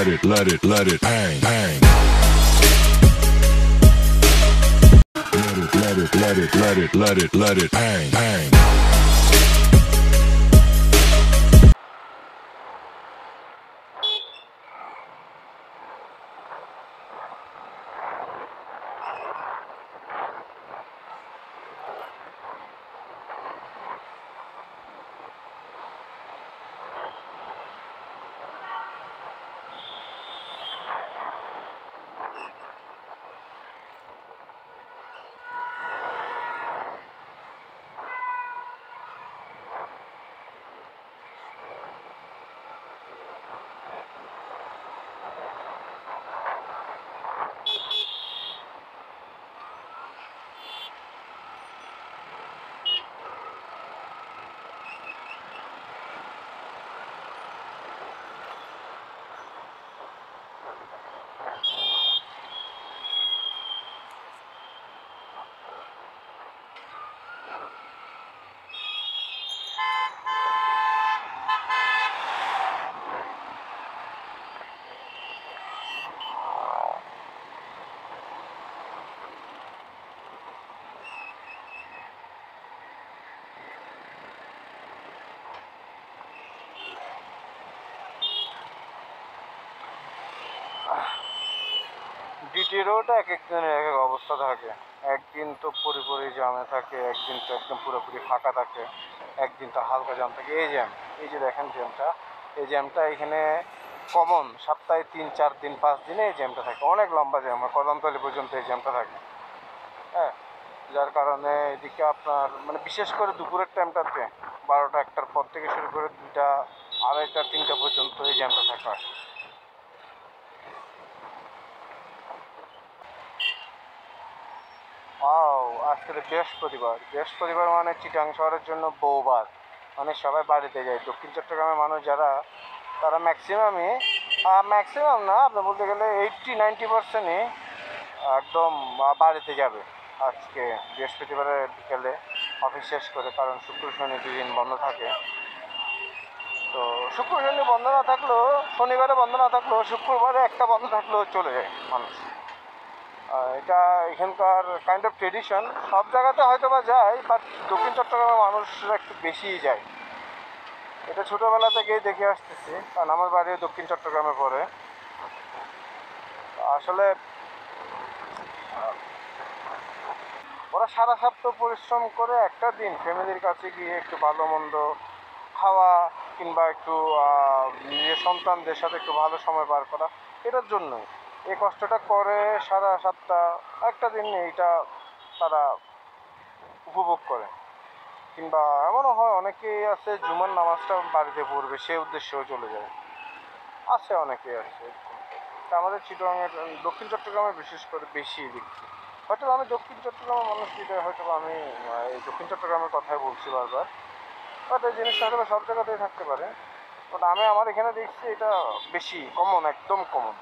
let it bang, bang. Let it bang, bang. DT road এক একদিনের এক এক অবস্থা থাকে। একদিন তো পুরোপুরি জ্যামে থাকে, একদিন তো একদম পুরোপুরি ফাঁকা থাকে, একদিন তো হালকা জ্যাম থাকে। এই জ্যাম, এই যে দেখেন জ্যামটা, এই জ্যামটা এখানে কমন, সপ্তাহে 3-4 দিন 5 দিনে এই জ্যামটা থাকে। অনেক লম্বা জ্যাম হয়, কদমতলী পর্যন্ত এই জ্যামটা থাকে। হ্যাঁ, যার কারণে এদিকে আপনার মানে বিশেষ করে দুপুরের টাইমটাতে 12টা-1টার পর থেকে শুরু করে 2টা, 2:30, 3টা পর্যন্ত এই জ্যামটা থাকা হয়। আজকে বৃহস্পতিবার মানে চিটাং শহরের জন্য বউবার, মানে সবাই বাড়িতে যায়। দক্ষিণ চট্টগ্রামের মানুষ যারা, তারা ম্যাক্সিমাম না, আপনি বলতে গেলে 80-90%ই একদম বাড়িতে যাবে আজকে বৃহস্পতিবারের বিকেলে অফিস শেষ করে। কারণ শুক্র শনি 2 দিন বন্ধ থাকে। তো শুক্র শনি বন্ধ না থাকলেও, শনিবারে বন্ধ না থাকলেও শুক্রবারে একটা বন্ধ থাকলেও চলে যায় মানুষ। এটা এখানকার কাইন্ড অফ ট্রেডিশন। সব জায়গাতে হয়তো বা যায়, বাট দক্ষিণ চট্টগ্রামের মানুষরা একটু বেশিই যায়। এটা ছোটোবেলা থেকেই দেখে আসতেছি, কারণ আমার বাড়িও দক্ষিণ চট্টগ্রামে পড়ে। আসলে ওরা সারা সপ্তাহ পরিশ্রম করে একটা দিন ফ্যামিলির কাছে গিয়ে একটু ভালো মন্দ খাওয়া, কিংবা একটু নিজের সন্তানদের সাথে একটু ভালো সময় পার করা, এটার জন্যই এই কষ্টটা করে। সারা সপ্তাহ একটা দিন এইটা তারা উপভোগ করে। কিংবা এমনও হয় অনেকেই আছে জুমার নামাজটা বাড়িতে পড়বে, সে উদ্দেশ্যেও চলে যায়, আছে অনেকেই আছে। তা আমাদের চিটাগাংয়ের দক্ষিণ চট্টগ্রামে বিশেষ করে বেশি দেখছি। হয়তো আমি দক্ষিণ চট্টগ্রামের মানুষ দিতে হয়তো আমি এই দক্ষিণ চট্টগ্রামের কথাই বলছি বারবার, হয়তো এই জিনিসটা হয়তো সব জায়গাতেই থাকতে পারে, বাট আমি আমার এখানে দেখছি এটা বেশি কমন, একদম কমন।